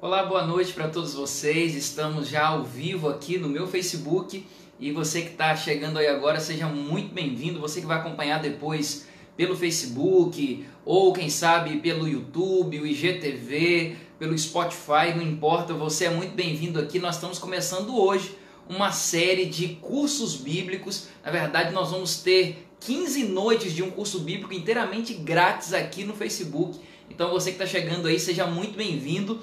Olá, boa noite para todos vocês. Estamos já ao vivo aqui no meu Facebook e você que está chegando aí agora, seja muito bem-vindo. Você que vai acompanhar depois pelo Facebook ou quem sabe pelo YouTube, o IGTV, pelo Spotify, não importa, você é muito bem-vindo aqui. Nós estamos começando hoje uma série de cursos bíblicos. Na verdade, nós vamos ter 15 noites de um curso bíblico inteiramente grátis aqui no Facebook. Então você que está chegando aí, seja muito bem-vindo.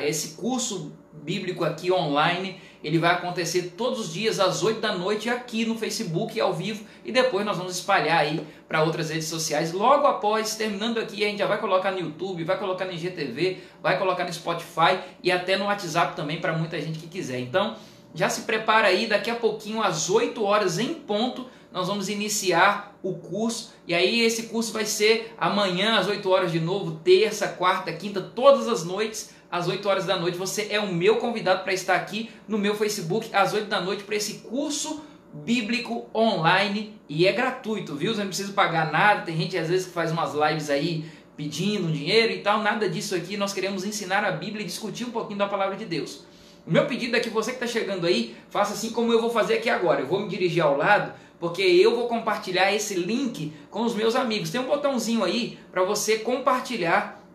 Esse curso bíblico aqui online, ele vai acontecer todos os dias às 8 da noite aqui no Facebook ao vivo, e depois nós vamos espalhar aí para outras redes sociais. Logo após, terminando aqui, a gente já vai colocar no YouTube, vai colocar no IGTV, vai colocar no Spotify e até no WhatsApp também para muita gente que quiser. Então já se prepara aí, daqui a pouquinho às 8 horas em ponto nós vamos iniciar o curso, e aí esse curso vai ser amanhã às 8 horas de novo, terça, quarta, quinta, todas as noites às 8 horas da noite. Você é o meu convidado para estar aqui no meu Facebook às 8 da noite para esse curso bíblico online, e é gratuito, viu? Você não precisa pagar nada. Tem gente às vezes que faz umas lives aí pedindo dinheiro e tal, nada disso aqui. Nós queremos ensinar a Bíblia e discutir um pouquinho da palavra de Deus. O meu pedido é que você que está chegando aí, faça assim como eu vou fazer aqui agora. Eu vou me dirigir ao lado, porque eu vou compartilhar esse link com os meus amigos. Tem um botãozinho aí para você compartilhar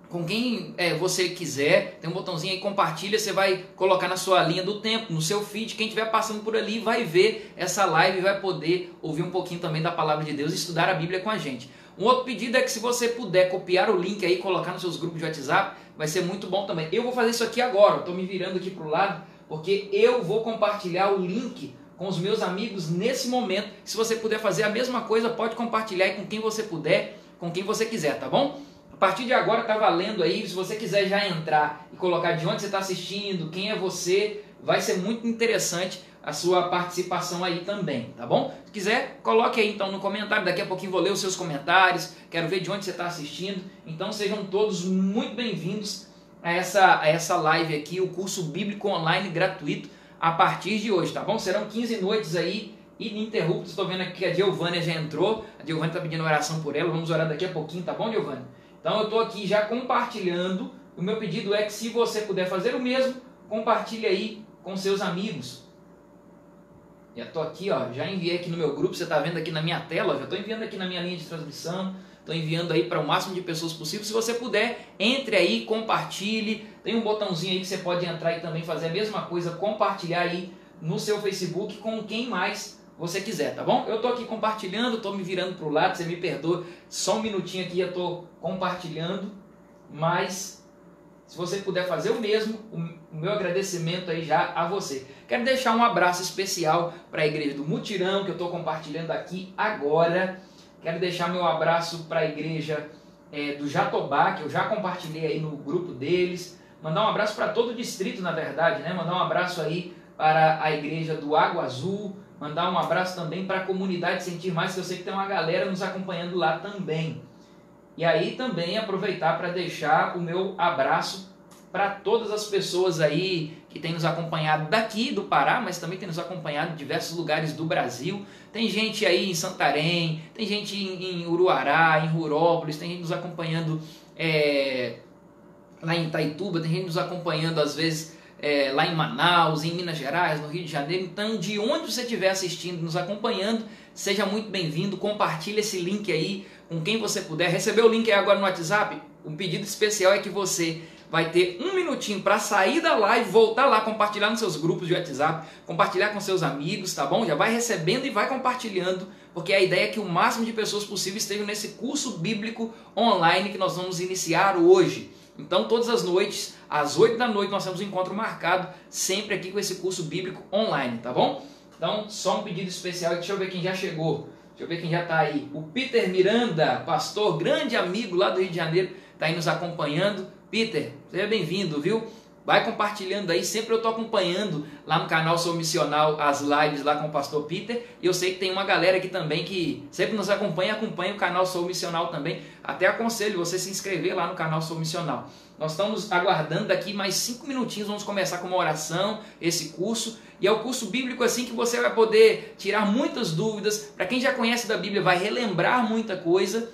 com quem você quiser. Tem um botãozinho aí, compartilha, você vai colocar na sua linha do tempo, no seu feed. Quem estiver passando por ali vai ver essa live e vai poder ouvir um pouquinho também da palavra de Deus e estudar a Bíblia com a gente. Um outro pedido é que se você puder copiar o link aí e colocar nos seus grupos de WhatsApp, vai ser muito bom também. Eu vou fazer isso aqui agora, estou me virando aqui para o lado, porque eu vou compartilhar o link com os meus amigos nesse momento. Se você puder fazer a mesma coisa, pode compartilhar aí com quem você puder, com quem você quiser, tá bom? A partir de agora tá valendo aí, se você quiser já entrar e colocar de onde você está assistindo, quem é você, vai ser muito interessante a sua participação aí também, tá bom? Se quiser, coloque aí então no comentário, daqui a pouquinho vou ler os seus comentários, quero ver de onde você está assistindo. Então sejam todos muito bem-vindos a essa live aqui, o curso bíblico online gratuito a partir de hoje, tá bom? Serão 15 noites aí ininterruptas. Estou vendo aqui que a Giovânia já entrou, a Giovânia está pedindo oração por ela, vamos orar daqui a pouquinho, tá bom, Giovânia? Então eu estou aqui já compartilhando. O meu pedido é que, se você puder fazer o mesmo, compartilhe aí com seus amigos. Já estou aqui, ó, já enviei aqui no meu grupo, você está vendo aqui na minha tela, já estou enviando aqui na minha linha de transmissão, estou enviando aí para o máximo de pessoas possível. Se você puder, entre aí, compartilhe. Tem um botãozinho aí que você pode entrar e também fazer a mesma coisa, compartilhar aí no seu Facebook com quem mais você quiser, tá bom? Eu tô aqui compartilhando, tô me virando pro lado, você me perdoa, só um minutinho aqui, eu tô compartilhando, mas se você puder fazer o mesmo, o meu agradecimento aí já a você. Quero deixar um abraço especial para a igreja do Mutirão, que eu tô compartilhando aqui agora. Quero deixar meu abraço para a igreja do Jatobá, que eu já compartilhei aí no grupo deles. Mandar um abraço para todo o distrito, na verdade, né? Mandar um abraço aí para a igreja do Água Azul. Mandar um abraço também para a comunidade Sentir Mais, que eu sei que tem uma galera nos acompanhando lá também. E aí também aproveitar para deixar o meu abraço para todas as pessoas aí que têm nos acompanhado daqui do Pará, mas também tem nos acompanhado em diversos lugares do Brasil. Tem gente aí em Santarém, tem gente em Uruará, em Rurópolis, tem gente nos acompanhando lá em Itaituba, tem gente nos acompanhando às vezes lá em Manaus, em Minas Gerais, no Rio de Janeiro. Então, de onde você estiver assistindo, nos acompanhando, seja muito bem-vindo. Compartilhe esse link aí com quem você puder. Recebeu o link aí agora no WhatsApp? Um pedido especial é que você vai ter um minutinho para sair da live, voltar lá, compartilhar nos seus grupos de WhatsApp, compartilhar com seus amigos, tá bom? Já vai recebendo e vai compartilhando, porque a ideia é que o máximo de pessoas possível estejam nesse curso bíblico online que nós vamos iniciar hoje. Então, todas as noites, às 8 da noite, nós temos um encontro marcado, sempre aqui com esse curso bíblico online, tá bom? Então, só um pedido especial, deixa eu ver quem já chegou, deixa eu ver quem já está aí. O Peter Miranda, pastor, grande amigo lá do Rio de Janeiro, está aí nos acompanhando. Peter, seja bem-vindo, viu? Vai compartilhando aí, sempre eu estou acompanhando lá no canal Sou Missional as lives lá com o pastor Peter, e eu sei que tem uma galera aqui também que sempre nos acompanha o canal Sou Missional também. Até aconselho você se inscrever lá no canal Sou Missional. Nós estamos aguardando daqui mais 5 minutinhos, vamos começar com uma oração, esse curso, e é o curso bíblico assim que você vai poder tirar muitas dúvidas. Para quem já conhece da Bíblia, vai relembrar muita coisa,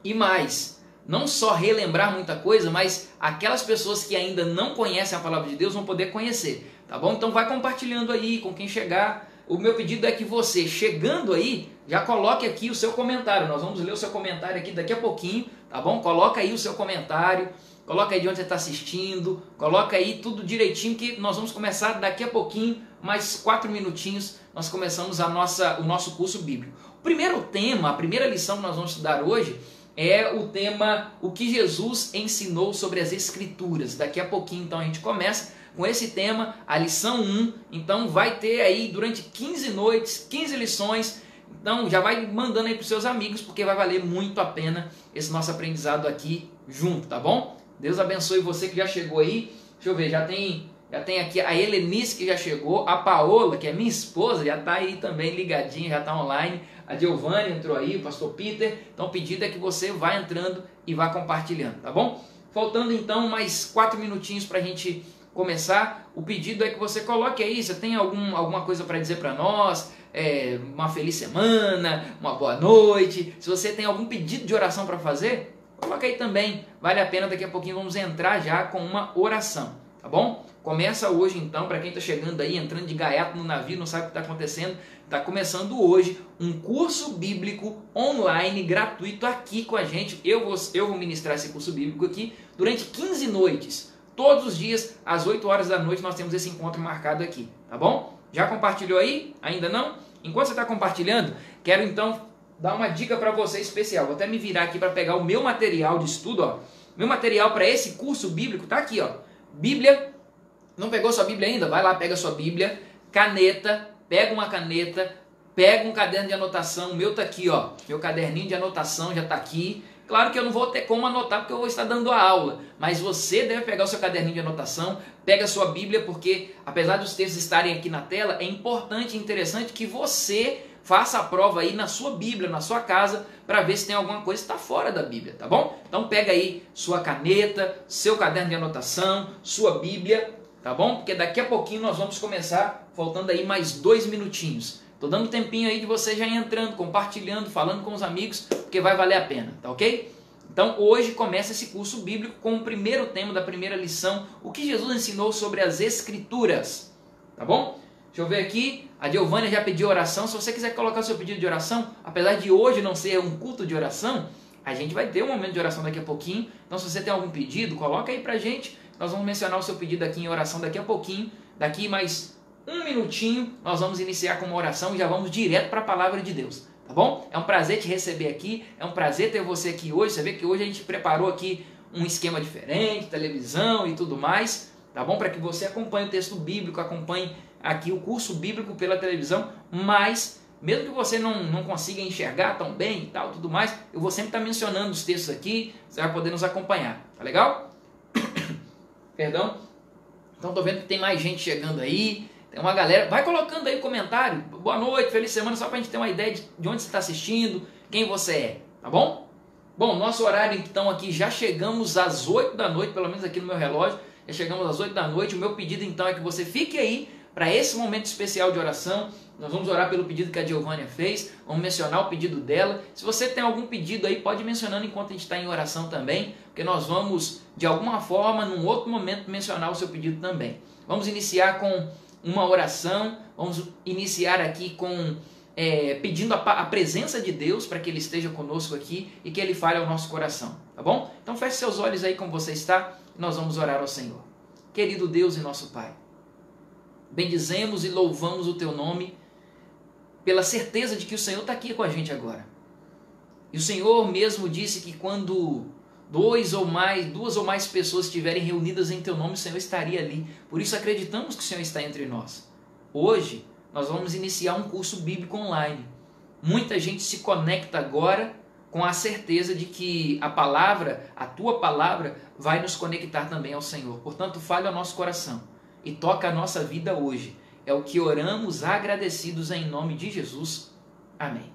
e mais, não só relembrar muita coisa, mas aquelas pessoas que ainda não conhecem a palavra de Deus vão poder conhecer, tá bom? Então vai compartilhando aí com quem chegar. O meu pedido é que você, chegando aí, já coloque aqui o seu comentário. Nós vamos ler o seu comentário aqui daqui a pouquinho, tá bom? Coloca aí o seu comentário, coloca aí de onde você está assistindo, coloca aí tudo direitinho que nós vamos começar daqui a pouquinho, mais 4 minutinhos, nós começamos o nosso curso bíblico. O primeiro tema, a primeira lição que nós vamos estudar hoje é o tema O que Jesus ensinou sobre as Escrituras. Daqui a pouquinho então a gente começa com esse tema, a lição 1, então vai ter aí durante 15 noites, 15 lições, então já vai mandando aí para os seus amigos, porque vai valer muito a pena esse nosso aprendizado aqui junto, tá bom? Deus abençoe você que já chegou aí, deixa eu ver, já tem aqui a Helenice que já chegou, a Paola, que é minha esposa, já está aí também ligadinha, já está online, a Giovanni entrou aí, o pastor Peter, então o pedido é que você vá entrando e vá compartilhando, tá bom? Faltando então mais 4 minutinhos para a gente começar, o pedido é que você coloque aí, você tem alguma coisa para dizer para nós, uma feliz semana, uma boa noite, se você tem algum pedido de oração para fazer, coloca aí também, vale a pena, daqui a pouquinho vamos entrar já com uma oração, tá bom? Começa hoje então, para quem está chegando aí, entrando de gaiato no navio, não sabe o que está acontecendo, está começando hoje um curso bíblico online, gratuito aqui com a gente, eu vou ministrar esse curso bíblico aqui durante 15 noites, todos os dias, às 8 horas da noite, nós temos esse encontro marcado aqui, tá bom? Já compartilhou aí? Ainda não? Enquanto você está compartilhando, quero então dar uma dica para você especial. Vou até me virar aqui para pegar o meu material de estudo, ó. Meu material para esse curso bíblico tá aqui, ó. Bíblia. Não pegou sua Bíblia ainda? Vai lá, pega sua Bíblia, caneta, pega uma caneta, pega um caderno de anotação. O meu tá aqui, ó. Meu caderninho de anotação já tá aqui. Claro que eu não vou ter como anotar porque eu vou estar dando a aula, mas você deve pegar o seu caderninho de anotação, pega a sua Bíblia, porque apesar dos textos estarem aqui na tela, é importante e interessante que você faça a prova aí na sua Bíblia, na sua casa, para ver se tem alguma coisa que está fora da Bíblia, tá bom? Então pega aí sua caneta, seu caderno de anotação, sua Bíblia, tá bom? Porque daqui a pouquinho nós vamos começar, faltando aí mais 2 minutinhos. Tô dando tempinho aí de você já entrando, compartilhando, falando com os amigos, porque vai valer a pena, tá ok? Então hoje começa esse curso bíblico com o primeiro tema da primeira lição, o que Jesus ensinou sobre as Escrituras, tá bom? Deixa eu ver aqui, a Giovanna já pediu oração, se você quiser colocar o seu pedido de oração, apesar de hoje não ser um culto de oração, a gente vai ter um momento de oração daqui a pouquinho, então se você tem algum pedido, coloca aí pra gente, nós vamos mencionar o seu pedido aqui em oração daqui a pouquinho, daqui mais 1 minutinho, nós vamos iniciar com uma oração e já vamos direto para a palavra de Deus, tá bom? É um prazer te receber aqui, é um prazer ter você aqui hoje, você vê que hoje a gente preparou aqui um esquema diferente, televisão e tudo mais, tá bom? Para que você acompanhe o texto bíblico, acompanhe aqui o curso bíblico pela televisão, mas mesmo que você não consiga enxergar tão bem e tal, tudo mais, eu vou sempre estar mencionando os textos aqui, você vai poder nos acompanhar, tá legal? Perdão? Então tô vendo que tem mais gente chegando aí, tem uma galera, vai colocando aí comentário, boa noite, feliz semana, só pra gente ter uma ideia de onde você está assistindo, quem você é, tá bom? Bom, nosso horário então aqui, já chegamos às 8 da noite, pelo menos aqui no meu relógio, já chegamos às 8 da noite, o meu pedido então é que você fique aí para esse momento especial de oração, nós vamos orar pelo pedido que a Giovanna fez, vamos mencionar o pedido dela, se você tem algum pedido aí, pode ir mencionando enquanto a gente está em oração também, porque nós vamos, de alguma forma, num outro momento, mencionar o seu pedido também. Vamos iniciar com uma oração, vamos iniciar aqui com pedindo a presença de Deus para que Ele esteja conosco aqui e que Ele fale ao nosso coração, tá bom? Então feche seus olhos aí como você está e nós vamos orar ao Senhor. Querido Deus e nosso Pai, bendizemos e louvamos o Teu nome pela certeza de que o Senhor está aqui com a gente agora. E o Senhor mesmo disse que quando duas ou mais pessoas estiverem reunidas em Teu nome, o Senhor estaria ali. Por isso acreditamos que o Senhor está entre nós. Hoje, nós vamos iniciar um curso bíblico online. Muita gente se conecta agora com a certeza de que a palavra, a Tua palavra, vai nos conectar também ao Senhor. Portanto, fale ao nosso coração e toca a nossa vida hoje. É o que oramos agradecidos em nome de Jesus. Amém.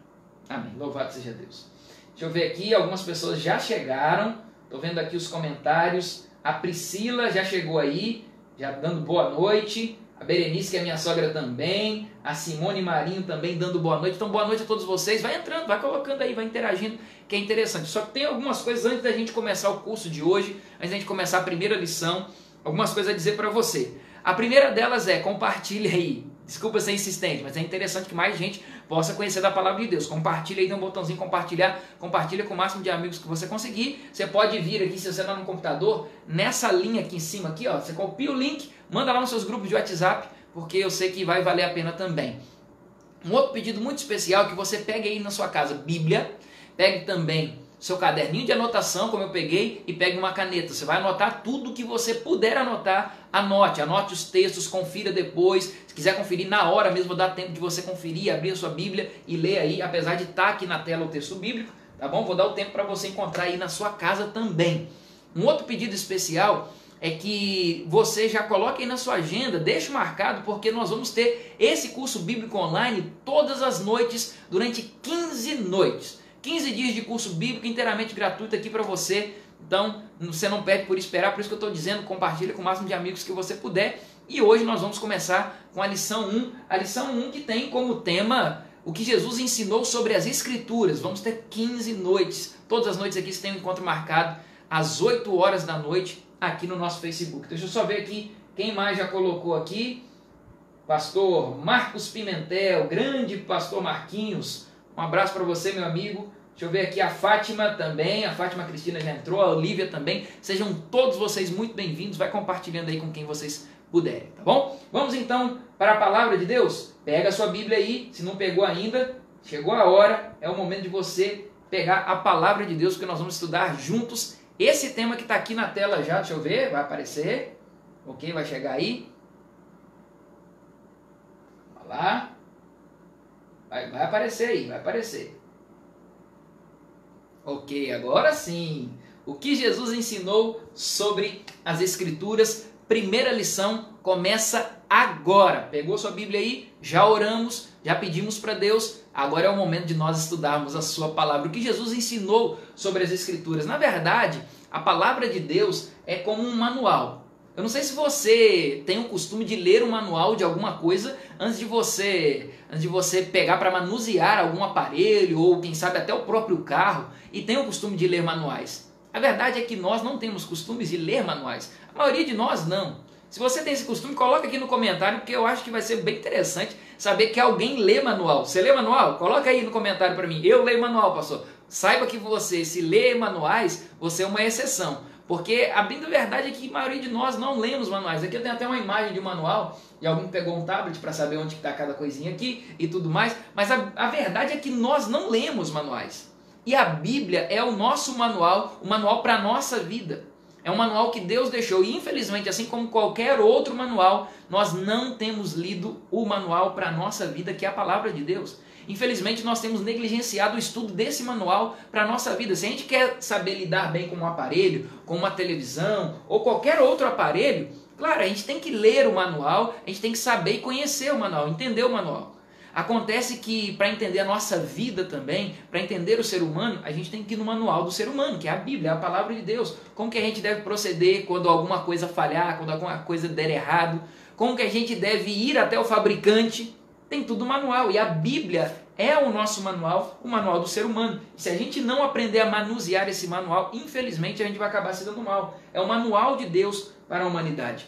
Amém. Louvado seja Deus. Deixa eu ver aqui, algumas pessoas já chegaram. Estou vendo aqui os comentários. A Priscila já chegou aí, já dando boa noite. A Berenice, que é minha sogra também, a Simone Marinho também dando boa noite. Então, boa noite a todos vocês. Vai entrando, vai colocando aí, vai interagindo, que é interessante. Só que tem algumas coisas antes da gente começar o curso de hoje, antes da gente começar a primeira lição, algumas coisas a dizer para você. A primeira delas é, compartilhe aí. Desculpa ser insistente, mas é interessante que mais gente possa conhecer da palavra de Deus. Compartilha aí, tem um botãozinho compartilhar, compartilha com o máximo de amigos que você conseguir. Você pode vir aqui, se você está no computador, nessa linha aqui em cima, aqui, ó, você copia o link, manda lá nos seus grupos de WhatsApp, porque eu sei que vai valer a pena também. Um outro pedido muito especial é que você pegue aí na sua casa Bíblia, pegue também seu caderninho de anotação, como eu peguei, e pegue uma caneta. Você vai anotar tudo que você puder anotar, anote os textos, confira depois. Se quiser conferir na hora mesmo, dá tempo de você conferir, abrir a sua Bíblia e ler aí, apesar de estar aqui na tela o texto bíblico, tá bom? Vou dar o tempo para você encontrar aí na sua casa também. Um outro pedido especial é que você já coloque aí na sua agenda, deixe marcado, porque nós vamos ter esse curso bíblico online todas as noites, durante 15 noites. 15 dias de curso bíblico inteiramente gratuito aqui para você. Então, você não perde por esperar, por isso que eu estou dizendo, compartilha com o máximo de amigos que você puder. E hoje nós vamos começar com a lição 1. A lição 1 que tem como tema o que Jesus ensinou sobre as Escrituras. Vamos ter 15 noites. Todas as noites aqui você tem um encontro marcado às 8 horas da noite aqui no nosso Facebook. Deixa eu só ver aqui quem mais já colocou aqui. Pastor Marcos Pimentel, grande pastor Marquinhos. Um abraço para você, meu amigo. Deixa eu ver aqui a Fátima também, a Fátima Cristina já entrou, a Olívia também. Sejam todos vocês muito bem-vindos. Vai compartilhando aí com quem vocês puderem, tá bom? Vamos então para a palavra de Deus? Pega a sua Bíblia aí, se não pegou ainda, chegou a hora, é o momento de você pegar a palavra de Deus, porque nós vamos estudar juntos esse tema que está aqui na tela já. Deixa eu ver, vai aparecer. Ok, vai chegar aí. Vai lá. Vai aparecer aí, vai aparecer. Ok, agora sim. O que Jesus ensinou sobre as Escrituras? Primeira lição começa agora. Pegou sua Bíblia aí? Já oramos, já pedimos para Deus. Agora é o momento de nós estudarmos a sua palavra. O que Jesus ensinou sobre as Escrituras? Na verdade, a palavra de Deus é como um manual. Eu não sei se você tem o costume de ler um manual de alguma coisa antes de você pegar para manusear algum aparelho ou quem sabe até o próprio carro, e tem o costume de ler manuais. A verdade é que nós não temos costumes de ler manuais. A maioria de nós não. Se você tem esse costume, coloca aqui no comentário, porque eu acho que vai ser bem interessante saber que alguém lê manual. Você lê manual? Coloca aí no comentário para mim. Eu leio manual, pastor. Saiba que você, se lê manuais, você é uma exceção. Porque a bem da verdade é que a maioria de nós não lemos manuais. Aqui eu tenho até uma imagem de um manual, e alguém pegou um tablet para saber onde está cada coisinha aqui e tudo mais. Mas a verdade é que nós não lemos manuais. E a Bíblia é o nosso manual, o manual para a nossa vida. É um manual que Deus deixou, e infelizmente, assim como qualquer outro manual, nós não temos lido o manual para a nossa vida, que é a palavra de Deus. Infelizmente, nós temos negligenciado o estudo desse manual para a nossa vida. Se a gente quer saber lidar bem com um aparelho, com uma televisão ou qualquer outro aparelho, claro, a gente tem que ler o manual, a gente tem que saber e conhecer o manual, entender o manual. Acontece que para entender a nossa vida também, para entender o ser humano, a gente tem que ir no manual do ser humano, que é a Bíblia, é a palavra de Deus. Como que a gente deve proceder quando alguma coisa falhar, quando alguma coisa der errado, como que a gente deve ir até o fabricante. Tem tudo manual, e a Bíblia é o nosso manual, o manual do ser humano. E se a gente não aprender a manusear esse manual, infelizmente a gente vai acabar se dando mal. É o manual de Deus para a humanidade.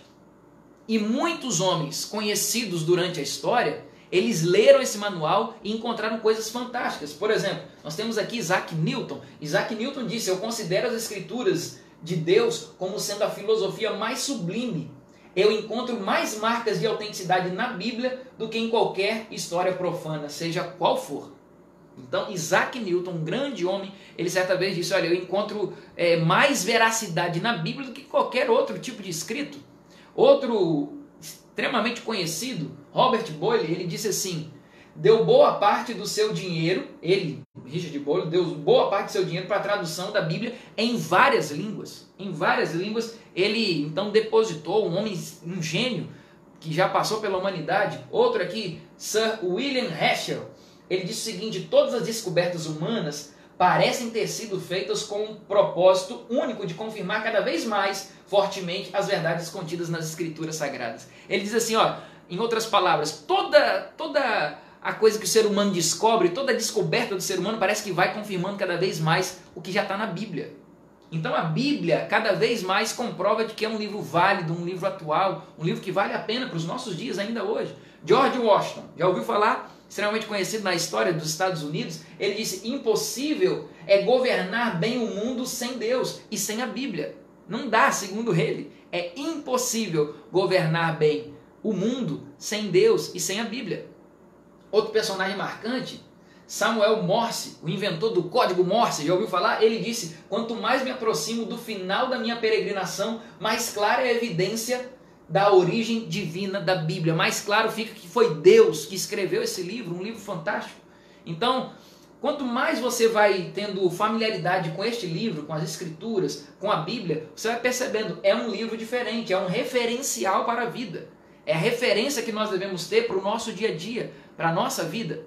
E muitos homens conhecidos durante a história, eles leram esse manual e encontraram coisas fantásticas. Por exemplo, nós temos aqui Isaac Newton. Isaac Newton disse: eu considero as Escrituras de Deus como sendo a filosofia mais sublime. Eu encontro mais marcas de autenticidade na Bíblia do que em qualquer história profana, seja qual for. Então, Isaac Newton, um grande homem, ele certa vez disse: olha, eu encontro mais veracidade na Bíblia do que qualquer outro tipo de escrito. Outro extremamente conhecido, Robert Boyle, ele disse assim: deu boa parte do seu dinheiro, Richard Boyle, deu boa parte do seu dinheiro para a tradução da Bíblia em várias línguas. Em várias línguas, ele então depositou, um homem, um gênio, que já passou pela humanidade. Outro aqui, Sir William Herschel, ele disse o seguinte: todas as descobertas humanas parecem ter sido feitas com um propósito único de confirmar cada vez mais fortemente as verdades contidas nas Escrituras Sagradas. Ele diz assim, ó, Em outras palavras, toda a coisa que o ser humano descobre, toda a descoberta do ser humano parece que vai confirmando cada vez mais o que já está na Bíblia. Então a Bíblia cada vez mais comprova de que é um livro válido, um livro atual, um livro que vale a pena para os nossos dias ainda hoje. George Washington, já ouviu falar? Extremamente conhecido na história dos Estados Unidos, ele disse: impossível é governar bem o mundo sem Deus e sem a Bíblia. Não dá, segundo ele. É impossível governar bem o mundo sem Deus e sem a Bíblia. Outro personagem marcante, Samuel Morse, o inventor do código Morse, já ouviu falar? Ele disse: quanto mais me aproximo do final da minha peregrinação, mais clara é a evidência da origem divina da Bíblia. Mais claro fica que foi Deus que escreveu esse livro, um livro fantástico. Então, quanto mais você vai tendo familiaridade com este livro, com as Escrituras, com a Bíblia, você vai percebendo, é um livro diferente, é um referencial para a vida. É a referência que nós devemos ter para o nosso dia a dia, para a nossa vida.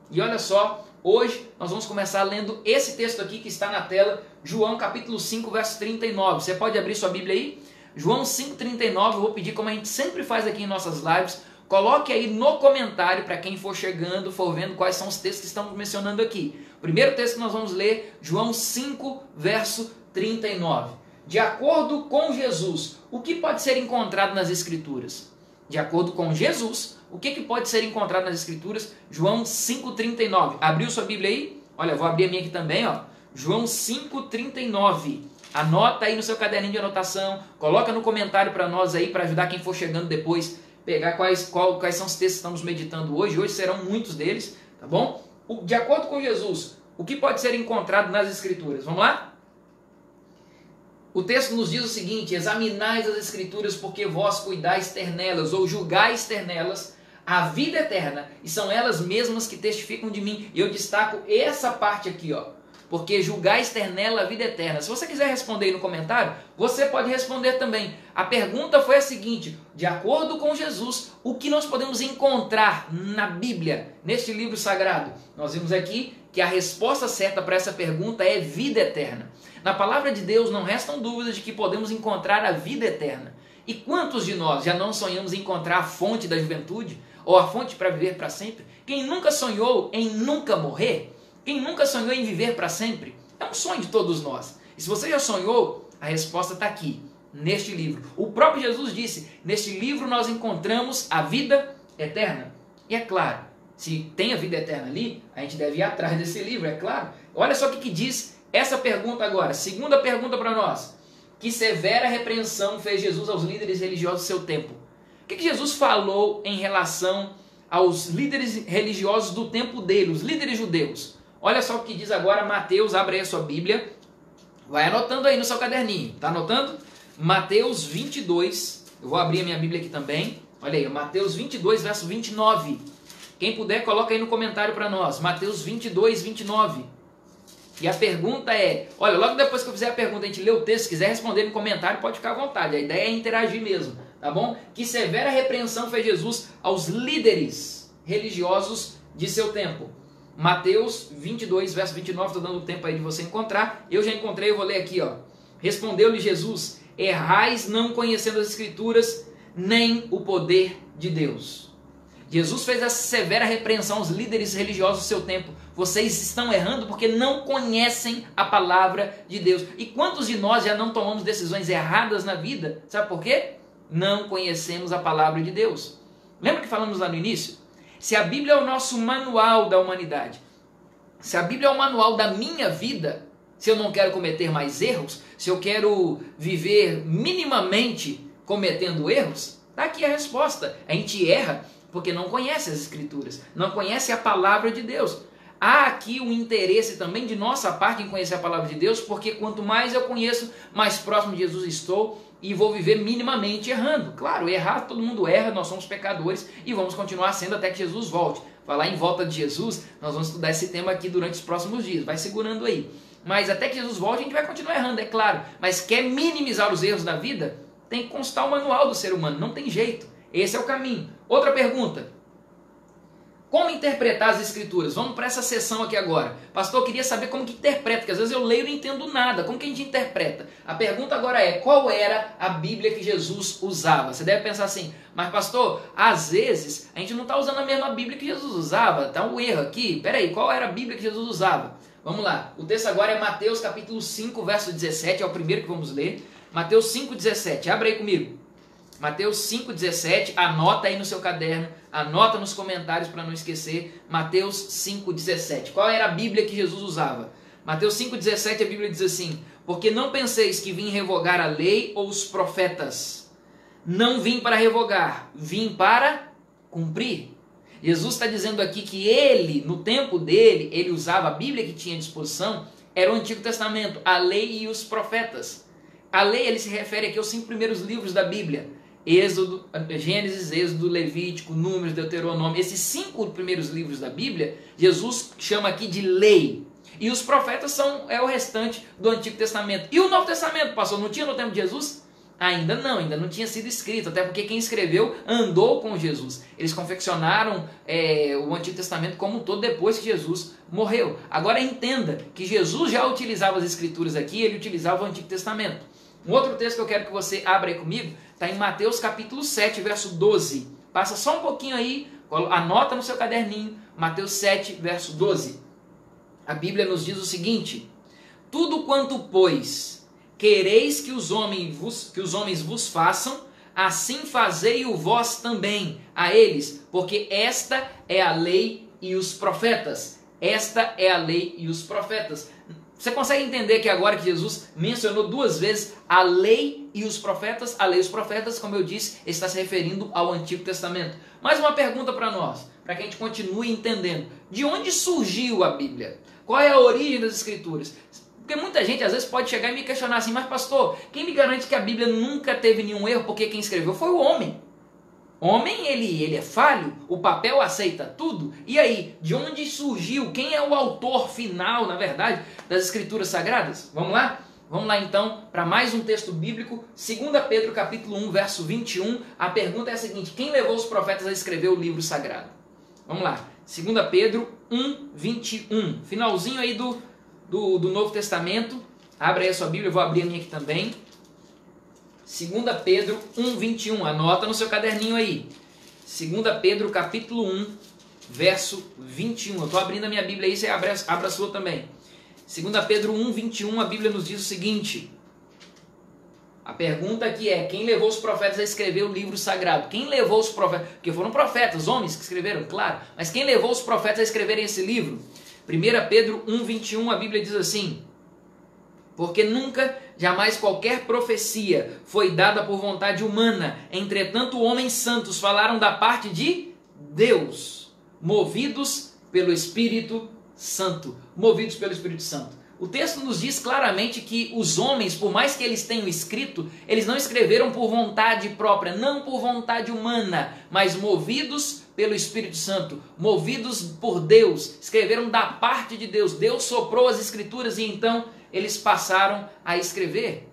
E olha só, hoje nós vamos começar lendo esse texto aqui que está na tela, João capítulo 5, verso 39. Você pode abrir sua Bíblia aí? João 5,39, eu vou pedir, como a gente sempre faz aqui em nossas lives, coloque aí no comentário para quem for chegando, for vendo quais são os textos que estamos mencionando aqui. O primeiro texto que nós vamos ler, João 5, verso 39. De acordo com Jesus, o que pode ser encontrado nas Escrituras? De acordo com Jesus, o que pode ser encontrado nas Escrituras? João 5,39. Abriu sua Bíblia aí? Olha, eu vou abrir a minha aqui também, ó. João 5,39. Anota aí no seu caderninho de anotação, coloca no comentário para nós aí, para ajudar quem for chegando depois, pegar quais são os textos que estamos meditando hoje. Hoje serão muitos deles, tá bom? De acordo com Jesus, o que pode ser encontrado nas Escrituras? Vamos lá? O texto nos diz o seguinte: examinais as Escrituras porque vós cuidais ter nelas, ou julgais ter nelas, a vida eterna, e são elas mesmas que testificam de mim. E eu destaco essa parte aqui, ó. Porque julgais ter nela a vida eterna. Se você quiser responder aí no comentário, você pode responder também. A pergunta foi a seguinte: de acordo com Jesus, o que nós podemos encontrar na Bíblia, neste livro sagrado? Nós vimos aqui que a resposta certa para essa pergunta é vida eterna. Na palavra de Deus não restam dúvidas de que podemos encontrar a vida eterna. E quantos de nós já não sonhamos em encontrar a fonte da juventude? Ou a fonte para viver para sempre? Quem nunca sonhou em nunca morrer? Quem nunca sonhou em viver para sempre? É um sonho de todos nós. E se você já sonhou, a resposta está aqui, neste livro. O próprio Jesus disse: neste livro nós encontramos a vida eterna. E é claro, se tem a vida eterna ali, a gente deve ir atrás desse livro, é claro. Olha só o que diz essa pergunta agora. Segunda pergunta para nós: que severa repreensão fez Jesus aos líderes religiosos do seu tempo? O que Jesus falou em relação aos líderes religiosos do tempo dele, os líderes judeus? Olha só o que diz agora Mateus, abre aí a sua Bíblia, vai anotando aí no seu caderninho, tá anotando? Mateus 22, eu vou abrir a minha Bíblia aqui também, olha aí, Mateus 22, verso 29. Quem puder, coloca aí no comentário para nós, Mateus 22, 29. E a pergunta é, olha, logo depois que eu fizer a pergunta, a gente lê o texto, se quiser responder no comentário, pode ficar à vontade, a ideia é interagir mesmo, tá bom? Que severa repreensão fez Jesus aos líderes religiosos de seu tempo. Mateus 22, verso 29, estou dando tempo aí de você encontrar. Eu já encontrei, eu vou ler aqui, ó. Respondeu-lhe Jesus: errais não conhecendo as Escrituras, nem o poder de Deus. Jesus fez essa severa repreensão aos líderes religiosos do seu tempo. Vocês estão errando porque não conhecem a palavra de Deus. E quantos de nós já não tomamos decisões erradas na vida? Sabe por quê? Não conhecemos a palavra de Deus. Lembra que falamos lá no início? Se a Bíblia é o nosso manual da humanidade, se a Bíblia é o manual da minha vida, se eu não quero cometer mais erros, se eu quero viver minimamente cometendo erros, está aqui a resposta. A gente erra porque não conhece as Escrituras, não conhece a palavra de Deus. Há aqui um interesse também de nossa parte em conhecer a palavra de Deus, porque quanto mais eu conheço, mais próximo de Jesus estou e vou viver minimamente errando. Claro, errar, todo mundo erra, nós somos pecadores e vamos continuar sendo até que Jesus volte. Falar em volta de Jesus, nós vamos estudar esse tema aqui durante os próximos dias, vai segurando aí. Mas até que Jesus volte, a gente vai continuar errando, é claro. Mas quer minimizar os erros da vida? Tem que constar o manual do ser humano, não tem jeito. Esse é o caminho. Outra pergunta. Como interpretar as escrituras? Vamos para essa sessão aqui agora. Pastor, eu queria saber como que interpreta, porque às vezes eu leio e não entendo nada. Como que a gente interpreta? A pergunta agora é, qual era a Bíblia que Jesus usava? Você deve pensar assim, mas pastor, às vezes a gente não está usando a mesma Bíblia que Jesus usava. Está um erro aqui. Peraí, qual era a Bíblia que Jesus usava? Vamos lá. O texto agora é Mateus capítulo 5, verso 17. É o primeiro que vamos ler. Mateus 5, 17. Abre aí comigo. Mateus 5,17, anota aí no seu caderno, anota nos comentários para não esquecer, Mateus 5,17. Qual era a Bíblia que Jesus usava? Mateus 5,17 a Bíblia diz assim, porque não penseis que vim revogar a lei ou os profetas. Não vim para revogar, vim para cumprir. Jesus está dizendo aqui que ele, no tempo dele, ele usava a Bíblia que tinha à disposição, era o Antigo Testamento, a lei e os profetas. A lei, ele se refere aqui aos 5 primeiros livros da Bíblia. Êxodo, Gênesis, Êxodo, Levítico, Números, Deuteronômio, esses 5 primeiros livros da Bíblia, Jesus chama aqui de lei. E os profetas é o restante do Antigo Testamento. E o Novo Testamento, pastor, não tinha no tempo de Jesus? Ainda não tinha sido escrito, até porque quem escreveu andou com Jesus. Eles confeccionaram o Antigo Testamento como um todo depois que Jesus morreu. Agora entenda que Jesus já utilizava as escrituras aqui, ele utilizava o Antigo Testamento. Um outro texto que eu quero que você abra aí comigo está em Mateus capítulo 7, verso 12. Passa só um pouquinho aí, anota no seu caderninho, Mateus 7, verso 12. A Bíblia nos diz o seguinte, tudo quanto, pois, quereis que os homens vos façam, assim fazei-o vós também a eles, porque esta é a lei e os profetas. Esta é a lei e os profetas. Você consegue entender que agora que Jesus mencionou 2 vezes a lei e os profetas? A lei e os profetas, como eu disse, está se referindo ao Antigo Testamento. Mais uma pergunta para nós, para que a gente continue entendendo. De onde surgiu a Bíblia? Qual é a origem das Escrituras? Porque muita gente às vezes pode chegar e me questionar assim, mas pastor, quem me garante que a Bíblia nunca teve nenhum erro? Porque quem escreveu foi o homem. Homem, ele é falho, o papel aceita tudo. E aí, de onde surgiu? Quem é o autor final, na verdade, das Escrituras Sagradas? Vamos lá? Vamos lá então para mais um texto bíblico, 2 Pedro capítulo 1, verso 21. A pergunta é a seguinte, quem levou os profetas a escrever o livro sagrado? Vamos lá, 2 Pedro 1, 21. Finalzinho aí do Novo Testamento. Abre aí a sua Bíblia, eu vou abrir a minha aqui também. 2 Pedro 1, 21, anota no seu caderninho aí. 2 Pedro capítulo 1, verso 21. Eu estou abrindo a minha Bíblia aí, você abra a sua também. 2 Pedro 1, 21, a Bíblia nos diz o seguinte. A pergunta aqui é, quem levou os profetas a escrever o livro sagrado? Quem levou os profetas? Porque foram profetas, homens que escreveram, claro. Mas quem levou os profetas a escreverem esse livro? 1 Pedro 1, 21, a Bíblia diz assim. Porque nunca, jamais qualquer profecia foi dada por vontade humana. Entretanto, homens santos falaram da parte de Deus, movidos pelo Espírito Santo. Movidos pelo Espírito Santo. O texto nos diz claramente que os homens, por mais que eles tenham escrito, eles não escreveram por vontade própria, não por vontade humana, mas movidos pelo Espírito Santo, movidos por Deus, escreveram da parte de Deus. Deus soprou as escrituras e então eles passaram a escrever.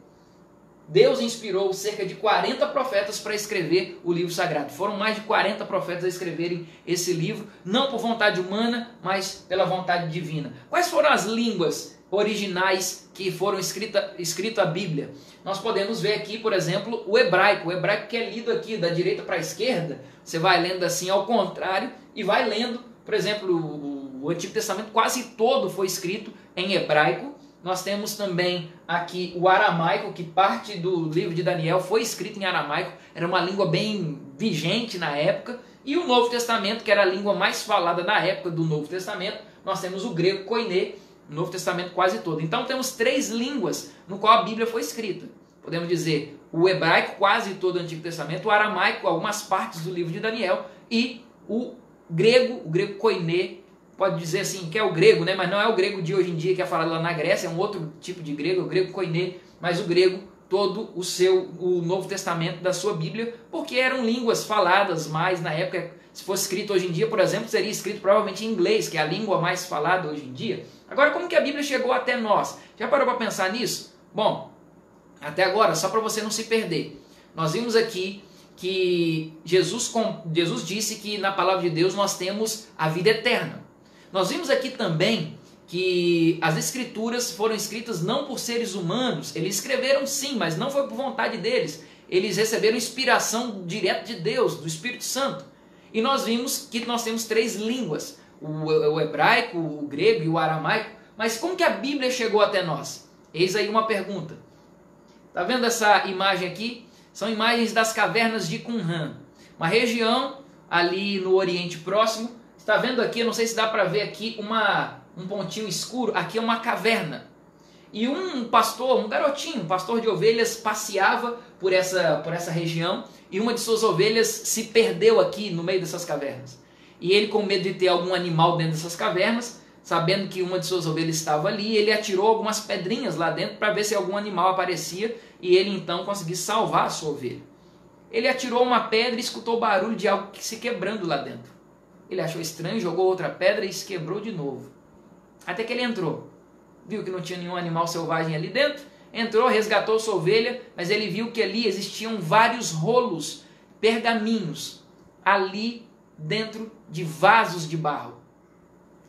Deus inspirou cerca de 40 profetas para escrever o livro sagrado. Foram mais de 40 profetas a escreverem esse livro, não por vontade humana, mas pela vontade divina. Quais foram as línguas originais que foram escrito a Bíblia? Nós podemos ver aqui, por exemplo, o hebraico que é lido aqui da direita para a esquerda. Você vai lendo assim ao contrário e vai lendo, por exemplo, o Antigo Testamento quase todo foi escrito em hebraico. Nós temos também aqui o aramaico, que parte do livro de Daniel foi escrito em aramaico, era uma língua bem vigente na época. E o Novo Testamento, que era a língua mais falada na época do Novo Testamento, nós temos o grego koiné, no Novo Testamento quase todo. Então temos 3 línguas no qual a Bíblia foi escrita. Podemos dizer o hebraico, quase todo o Antigo Testamento, o aramaico, algumas partes do livro de Daniel, e o grego koiné, pode dizer assim, que é o grego, né? Mas não é o grego de hoje em dia que é falado lá na Grécia, é um outro tipo de grego, o grego koiné, mas o grego todo o Novo Testamento da sua Bíblia, porque eram línguas faladas mais na época. Se fosse escrito hoje em dia, por exemplo, seria escrito provavelmente em inglês, que é a língua mais falada hoje em dia. Agora, como que a Bíblia chegou até nós? Já parou para pensar nisso? Bom, até agora, só para você não se perder, nós vimos aqui que Jesus disse que na palavra de Deus nós temos a vida eterna. Nós vimos aqui também que as escrituras foram escritas não por seres humanos. Eles escreveram sim, mas não foi por vontade deles. Eles receberam inspiração direta de Deus, do Espírito Santo. E nós vimos que nós temos 3 línguas, o hebraico, o grego e o aramaico. Mas como que a Bíblia chegou até nós? Eis aí uma pergunta. Está vendo essa imagem aqui? São imagens das cavernas de Qumran, uma região ali no Oriente Próximo. Está vendo aqui, eu não sei se dá para ver aqui um pontinho escuro, aqui é uma caverna. E um pastor, um garotinho, um pastor de ovelhas, passeava por essa região e uma de suas ovelhas se perdeu aqui no meio dessas cavernas. E ele, com medo de ter algum animal dentro dessas cavernas, sabendo que uma de suas ovelhas estava ali, ele atirou algumas pedrinhas lá dentro para ver se algum animal aparecia e ele então conseguisse salvar a sua ovelha. Ele atirou uma pedra e escutou o barulho de algo se quebrando lá dentro. Ele achou estranho, jogou outra pedra e se quebrou de novo. Até que ele entrou. Viu que não tinha nenhum animal selvagem ali dentro. Entrou, resgatou sua ovelha, mas ele viu que ali existiam vários rolos, pergaminhos, ali dentro de vasos de barro.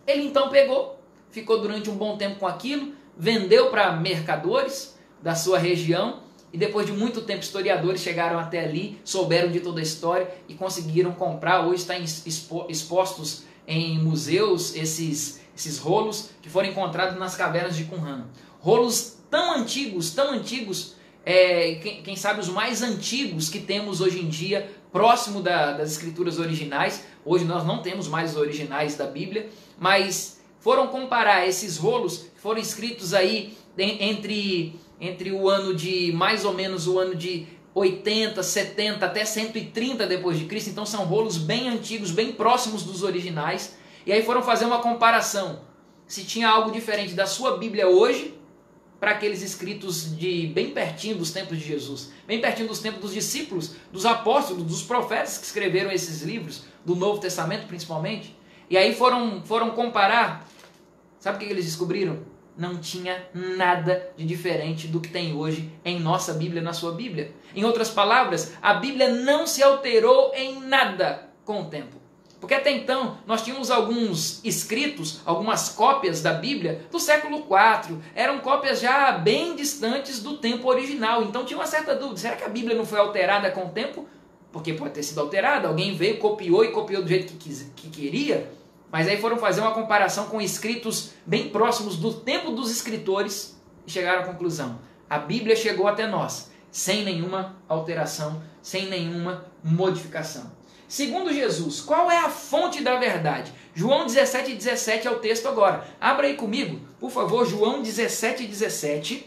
Ele então pegou, ficou durante um bom tempo com aquilo, vendeu para mercadores da sua região e depois de muito tempo historiadores chegaram até ali, souberam de toda a história e conseguiram comprar. Hoje está expostos em museus esses rolos que foram encontrados nas cavernas de Qumran. Rolos tão antigos, quem sabe os mais antigos que temos hoje em dia, próximo das escrituras originais. Hoje nós não temos mais os originais da Bíblia, mas foram comparar esses rolos que foram escritos aí entre o ano de, mais ou menos o ano de 80, 70 até 130 depois de Cristo. Então são rolos bem antigos, bem próximos dos originais. E aí foram fazer uma comparação, se tinha algo diferente da sua Bíblia hoje para aqueles escritos de bem pertinho dos tempos de Jesus, bem pertinho dos tempos dos discípulos, dos apóstolos, dos profetas que escreveram esses livros, do Novo Testamento principalmente. E aí foram comparar, sabe o que eles descobriram? Não tinha nada de diferente do que tem hoje em nossa Bíblia, na sua Bíblia. Em outras palavras, a Bíblia não se alterou em nada com o tempo. Porque até então nós tínhamos alguns escritos, algumas cópias da Bíblia do século IV, eram cópias já bem distantes do tempo original, então tinha uma certa dúvida, será que a Bíblia não foi alterada com o tempo? Porque pode ter sido alterada, alguém veio, copiou do jeito que queria, mas aí foram fazer uma comparação com escritos bem próximos do tempo dos escritores e chegaram à conclusão, a Bíblia chegou até nós, sem nenhuma alteração, sem nenhuma modificação. Segundo Jesus, qual é a fonte da verdade? João 17,17 é o texto agora. Abra aí comigo, por favor, João 17,17.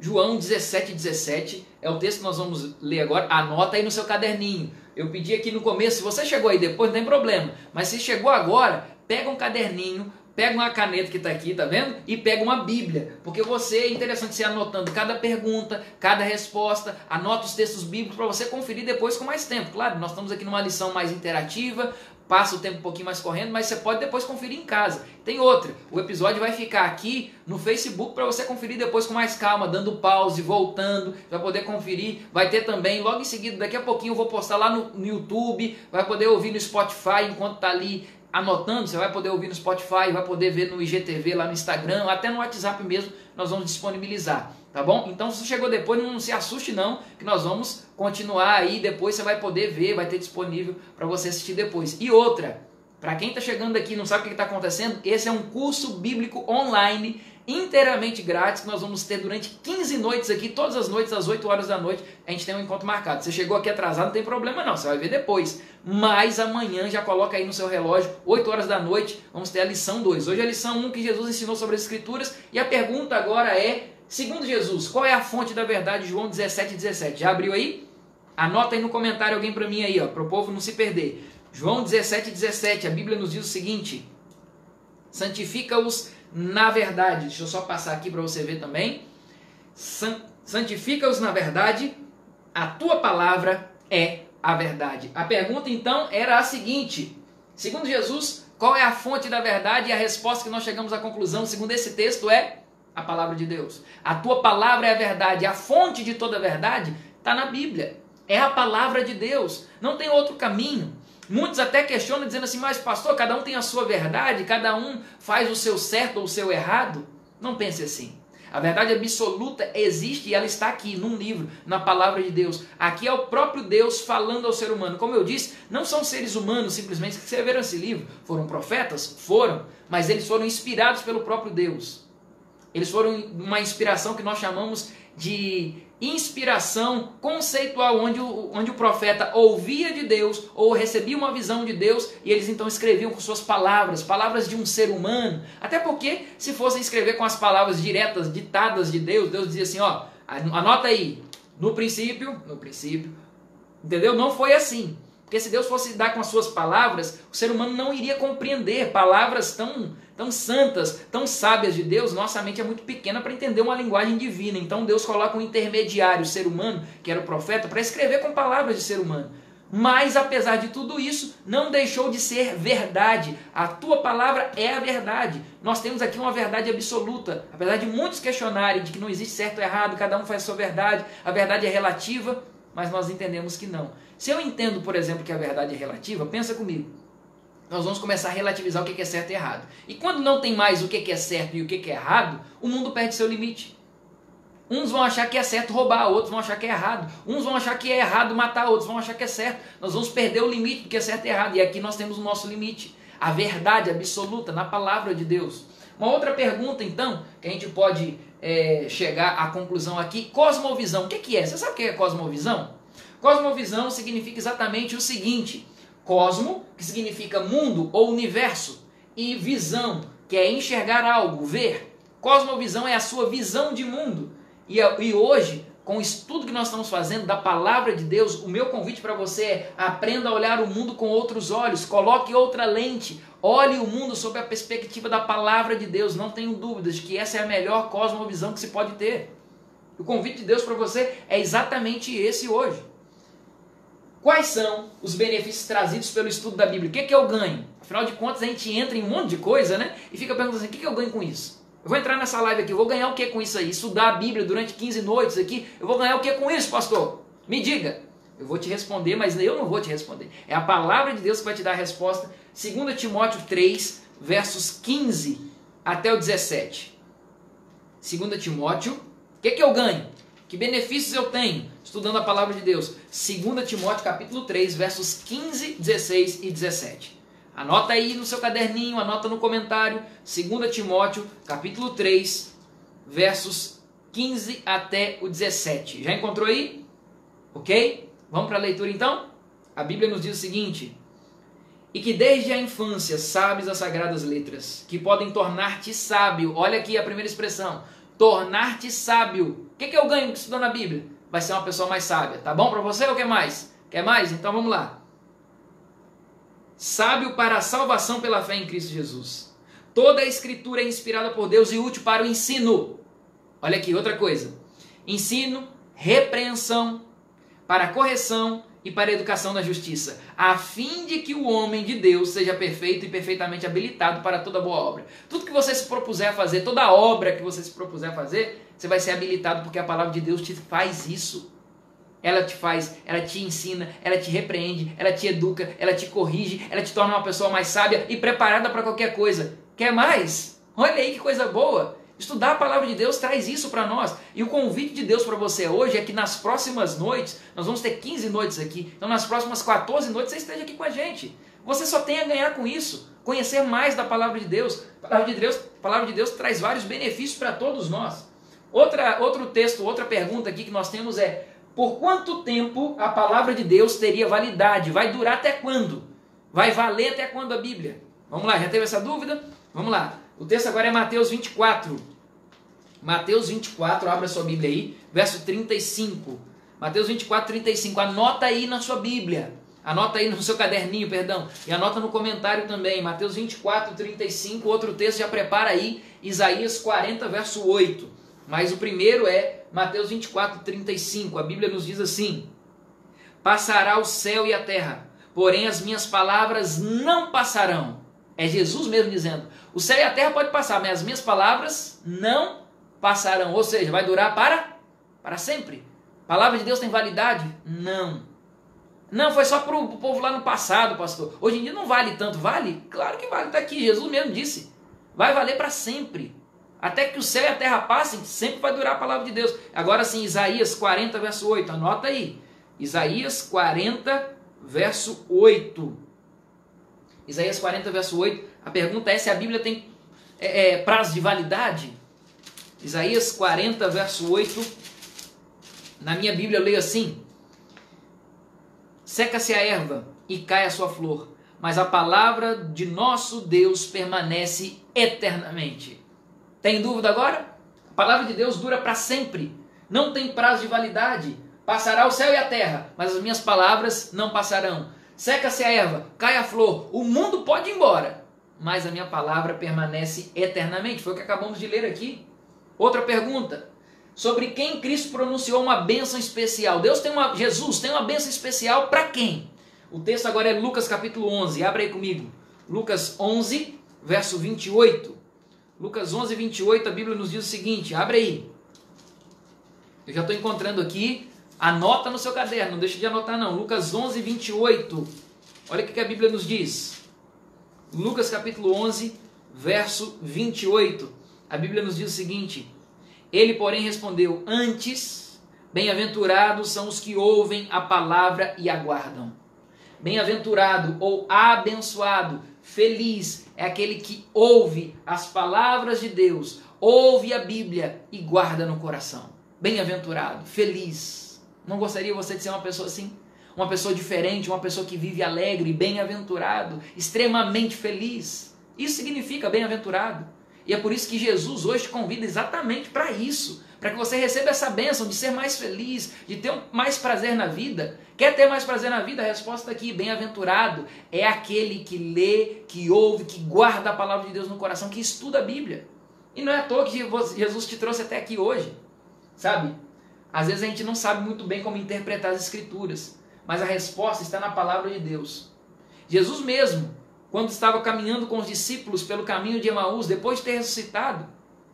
João 17,17 é o texto que nós vamos ler agora. Anota aí no seu caderninho. Eu pedi aqui no começo, se você chegou aí depois, não tem problema. Mas se chegou agora, pega um caderninho, pega uma caneta que está aqui, tá vendo? E pega uma Bíblia, porque é interessante você anotando cada pergunta, cada resposta, anota os textos bíblicos para você conferir depois com mais tempo. Claro, nós estamos aqui numa lição mais interativa, passa o tempo um pouquinho mais correndo, mas você pode depois conferir em casa. Tem outra, o episódio vai ficar aqui no Facebook para você conferir depois com mais calma, dando pause, voltando, vai poder conferir. Vai ter também, logo em seguida, daqui a pouquinho eu vou postar lá no YouTube, vai poder ouvir no Spotify enquanto está ali anotando, você vai poder ouvir no Spotify, vai poder ver no IGTV, lá no Instagram, até no WhatsApp mesmo, nós vamos disponibilizar, tá bom? Então se você chegou depois, não se assuste não, que nós vamos continuar aí, depois você vai poder ver, vai ter disponível para você assistir depois. E outra, para quem está chegando aqui e não sabe o que está acontecendo, esse é um curso bíblico online, inteiramente grátis, que nós vamos ter durante 15 noites aqui, todas as noites, às 8 horas da noite, a gente tem um encontro marcado. Você chegou aqui atrasado, não tem problema não, você vai ver depois. Mas amanhã, já coloca aí no seu relógio, 8 horas da noite, vamos ter a lição 2. Hoje é a lição 1 que Jesus ensinou sobre as Escrituras, e a pergunta agora é, segundo Jesus, qual é a fonte da verdade? João 17,17. Já abriu aí? Anota aí no comentário alguém para mim aí, para o povo não se perder. João 17,17, a Bíblia nos diz o seguinte: santifica-os na verdade. Deixa eu só passar aqui para você ver também. Santifica-os na verdade, a tua palavra é a verdade. A pergunta então era a seguinte: segundo Jesus, qual é a fonte da verdade? E a resposta que nós chegamos à conclusão, segundo esse texto, é a palavra de Deus. A tua palavra é a verdade. A fonte de toda a verdade está na Bíblia. É a palavra de Deus, não tem outro caminho. Muitos até questionam dizendo assim, mas pastor, cada um tem a sua verdade, cada um faz o seu certo ou o seu errado. Não pense assim. A verdade absoluta existe e ela está aqui num livro, na palavra de Deus. Aqui é o próprio Deus falando ao ser humano. Como eu disse, não são seres humanos simplesmente que escreveram esse livro. Foram profetas? Foram. Mas eles foram inspirados pelo próprio Deus. Eles foram uma inspiração que nós chamamos de inspiração conceitual, onde o profeta ouvia de Deus ou recebia uma visão de Deus e eles então escreviam com suas palavras, palavras de um ser humano. Até porque se fossem escrever com as palavras diretas, ditadas de Deus, Deus dizia assim, ó, anota aí, no princípio, entendeu? Não foi assim. Porque se Deus fosse dar com as suas palavras, o ser humano não iria compreender palavras tão santas, tão sábias de Deus. Nossa mente é muito pequena para entender uma linguagem divina. Então Deus coloca um intermediário, o ser humano, que era o profeta, para escrever com palavras de ser humano. Mas apesar de tudo isso, não deixou de ser verdade. A tua palavra é a verdade. Nós temos aqui uma verdade absoluta. Apesar de muitos questionarem de que não existe certo ou errado, cada um faz a sua verdade, a verdade é relativa, mas nós entendemos que não. Se eu entendo, por exemplo, que a verdade é relativa, pensa comigo. Nós vamos começar a relativizar o que é certo e errado. E quando não tem mais o que é certo e o que é errado, o mundo perde seu limite. Uns vão achar que é certo roubar, outros vão achar que é errado. Uns vão achar que é errado matar, outros vão achar que é certo. Nós vamos perder o limite do que é certo e errado. E aqui nós temos o nosso limite. A verdade absoluta na palavra de Deus. Uma outra pergunta, então, que a gente pode chegar à conclusão aqui. Cosmovisão. O que é? Você sabe o que é cosmovisão? Cosmovisão significa exatamente o seguinte. Cosmo, que significa mundo ou universo. E visão, que é enxergar algo, ver. Cosmovisão é a sua visão de mundo. E hoje, com o estudo que nós estamos fazendo da palavra de Deus, o meu convite para você é aprenda a olhar o mundo com outros olhos, coloque outra lente, olhe o mundo sob a perspectiva da palavra de Deus. Não tenho dúvidas de que essa é a melhor cosmovisão que se pode ter. O convite de Deus para você é exatamente esse hoje. Quais são os benefícios trazidos pelo estudo da Bíblia? O que eu ganho? Afinal de contas, a gente entra em um monte de coisa, né? E fica perguntando assim, o que eu ganho com isso? Eu vou entrar nessa live aqui, eu vou ganhar o que com isso aí? Estudar a Bíblia durante 15 noites aqui, eu vou ganhar o que com isso, pastor? Me diga. Eu vou te responder, mas eu não vou te responder. É a palavra de Deus que vai te dar a resposta. 2 Timóteo 3, versos 15 até o 17. 2 Timóteo, o que eu ganho? Que benefícios eu tenho estudando a palavra de Deus? 2 Timóteo capítulo 3, versos 15, 16 e 17. Anota aí no seu caderninho, anota no comentário. 2 Timóteo capítulo 3, versos 15 até o 17. Já encontrou aí? Ok? Vamos para a leitura então? A Bíblia nos diz o seguinte: e que desde a infância sabes as sagradas letras, que podem tornar-te sábio. Olha aqui a primeira expressão. Tornar-te sábio. O que eu ganho estudando a Bíblia? Vai ser uma pessoa mais sábia. Tá bom para você ou quer mais? Quer mais? Então vamos lá. Sábio para a salvação pela fé em Cristo Jesus. Toda a escritura é inspirada por Deus e útil para o ensino. Olha aqui, outra coisa. Ensino, repreensão, para a correção e para a educação na justiça, a fim de que o homem de Deus seja perfeito e perfeitamente habilitado para toda boa obra. Tudo que você se propuser a fazer, toda obra que você se propuser a fazer, você vai ser habilitado, porque a palavra de Deus te faz isso. Ela te faz, ela te ensina, ela te repreende, ela te educa, ela te corrige, ela te torna uma pessoa mais sábia e preparada para qualquer coisa. Quer mais? Olha aí que coisa boa! Estudar a palavra de Deus traz isso para nós. E o convite de Deus para você hoje é que nas próximas noites, nós vamos ter 15 noites aqui, então nas próximas 14 noites você esteja aqui com a gente. Você só tem a ganhar com isso, conhecer mais da palavra de Deus. A palavra de Deus traz vários benefícios para todos nós. Outro texto, outra pergunta aqui que nós temos é: por quanto tempo a palavra de Deus teria validade? Vai durar até quando? Vai valer até quando a Bíblia? Vamos lá, já teve essa dúvida? Vamos lá. O texto agora é Mateus 24. Mateus 24, abra sua Bíblia aí, verso 35. Mateus 24, 35. Anota aí na sua Bíblia. Anota aí no seu caderninho, perdão. E anota no comentário também. Mateus 24, 35. Outro texto, já prepara aí. Isaías 40, verso 8. Mas o primeiro é Mateus 24, 35. A Bíblia nos diz assim: passará o céu e a terra, porém as minhas palavras não passarão. É Jesus mesmo dizendo. O céu e a terra pode passar, mas as minhas palavras não passarão. Ou seja, vai durar para sempre. A palavra de Deus tem validade? Não. Não, foi só para o povo lá no passado, pastor. Hoje em dia não vale tanto. Vale? Claro que vale. Está aqui, Jesus mesmo disse. Vai valer para sempre. Até que o céu e a terra passem, sempre vai durar a palavra de Deus. Agora sim, Isaías 40, verso 8. Anota aí. Isaías 40, verso 8. Isaías 40, verso 8. A pergunta é se a Bíblia tem prazo de validade. Isaías 40, verso 8. Na minha Bíblia eu leio assim: seca-se a erva e cai a sua flor, mas a palavra de nosso Deus permanece eternamente. Tem dúvida agora? A palavra de Deus dura para sempre. Não tem prazo de validade. Passará o céu e a terra, mas as minhas palavras não passarão. Seca-se a erva, cai a flor, o mundo pode ir embora, mas a minha palavra permanece eternamente. Foi o que acabamos de ler aqui. Outra pergunta: sobre quem Cristo pronunciou uma bênção especial. Jesus tem uma bênção especial para quem? O texto agora é Lucas capítulo 11. Abre aí comigo. Lucas 11, verso 28. Lucas 11, 28, a Bíblia nos diz o seguinte. Abre aí. Eu já estou encontrando aqui. Anota no seu caderno, não deixa de anotar não. Lucas 11, 28. Olha o que a Bíblia nos diz. Lucas capítulo 11, verso 28. A Bíblia nos diz o seguinte: ele, porém, respondeu: antes, bem-aventurados são os que ouvem a palavra e aguardam. Bem-aventurado ou abençoado, feliz é aquele que ouve as palavras de Deus, ouve a Bíblia e guarda no coração. Bem-aventurado, feliz. Não gostaria você de ser uma pessoa assim? Uma pessoa diferente, uma pessoa que vive alegre, bem-aventurado, extremamente feliz. Isso significa bem-aventurado. E é por isso que Jesus hoje te convida exatamente para isso, para que você receba essa bênção de ser mais feliz, de ter mais prazer na vida. Quer ter mais prazer na vida? A resposta aqui: bem-aventurado é aquele que lê, que ouve, que guarda a palavra de Deus no coração, que estuda a Bíblia. E não é à toa que Jesus te trouxe até aqui hoje, sabe? Às vezes a gente não sabe muito bem como interpretar as Escrituras, mas a resposta está na palavra de Deus. Jesus mesmo, quando estava caminhando com os discípulos pelo caminho de Emaús, depois de ter ressuscitado,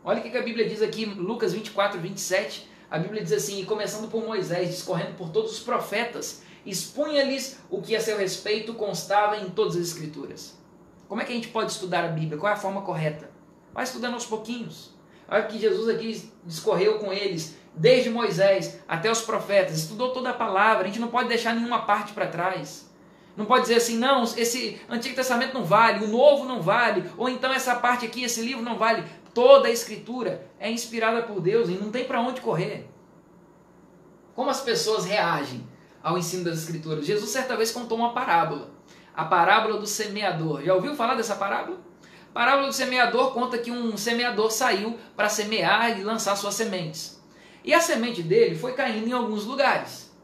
olha o que a Bíblia diz aqui, Lucas 24, 27, a Bíblia diz assim: e começando por Moisés, discorrendo por todos os profetas, expunha-lhes o que a seu respeito constava em todas as Escrituras. Como é que a gente pode estudar a Bíblia? Qual é a forma correta? Vai estudando aos pouquinhos. Olha que Jesus aqui discorreu com eles, desde Moisés até os profetas, estudou toda a palavra. A gente não pode deixar nenhuma parte para trás. Não pode dizer assim: não, esse Antigo Testamento não vale, o Novo não vale, ou então essa parte aqui, esse livro não vale. Toda a Escritura é inspirada por Deus e não tem para onde correr. Como as pessoas reagem ao ensino das Escrituras? Jesus certa vez contou uma parábola, a parábola do semeador. Já ouviu falar dessa parábola? A parábola do semeador conta que um semeador saiu para semear e lançar suas sementes. E a semente dele foi caindo em alguns lugares.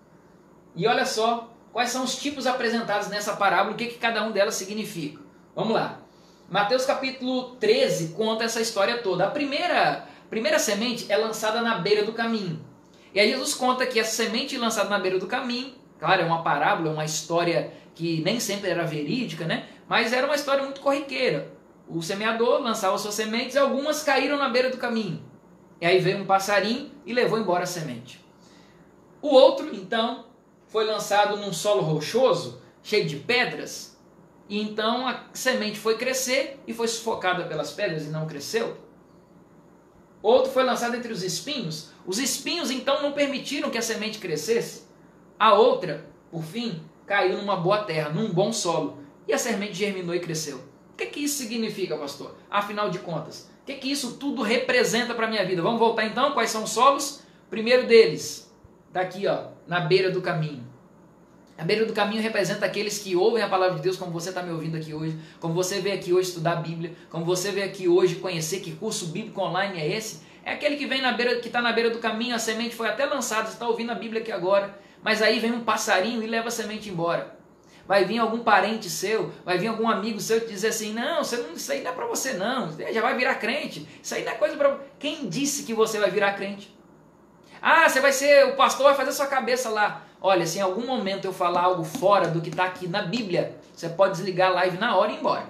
E olha só quais são os tipos apresentados nessa parábola, o que cada um delas significa. Vamos lá. Mateus capítulo 13 conta essa história toda. A primeira semente é lançada na beira do caminho. E aí Jesus conta que essa semente lançada na beira do caminho, claro, é uma parábola, uma história que nem sempre era verídica, né? Mas era uma história muito corriqueira. O semeador lançava suas sementes e algumas caíram na beira do caminho. E aí veio um passarinho e levou embora a semente. O outro, então, foi lançado num solo rochoso, cheio de pedras, e então a semente foi crescer e foi sufocada pelas pedras e não cresceu. Outro foi lançado entre os espinhos. Os espinhos então não permitiram que a semente crescesse. A outra, por fim, caiu numa boa terra, num bom solo, e a semente germinou e cresceu. O que isso significa, pastor? Afinal de contas, o que isso tudo representa para a minha vida? Vamos voltar então, quais são os solos? O primeiro deles, está aqui, ó, na beira do caminho. A beira do caminho representa aqueles que ouvem a palavra de Deus, como você está me ouvindo aqui hoje, como você veio aqui hoje estudar a Bíblia, como você veio aqui hoje conhecer que curso bíblico online é esse. É aquele que vem que está na beira do caminho, a semente foi até lançada, você está ouvindo a Bíblia aqui agora, mas aí vem um passarinho e leva a semente embora. Vai vir algum parente seu, vai vir algum amigo seu te dizer assim: não, isso aí não é para você não, já vai virar crente, isso aí não é coisa para... Quem disse que você vai virar crente? Ah, você vai ser, o pastor vai fazer sua cabeça lá. Olha, se em algum momento eu falar algo fora do que está aqui na Bíblia, você pode desligar a live na hora e ir embora.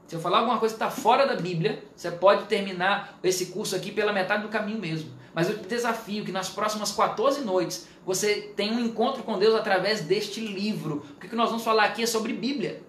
Se eu falar alguma coisa que está fora da Bíblia, você pode terminar esse curso aqui pela metade do caminho mesmo. Mas eu te desafio que nas próximas 14 noites você tenha um encontro com Deus através deste livro. O que nós vamos falar aqui é sobre Bíblia.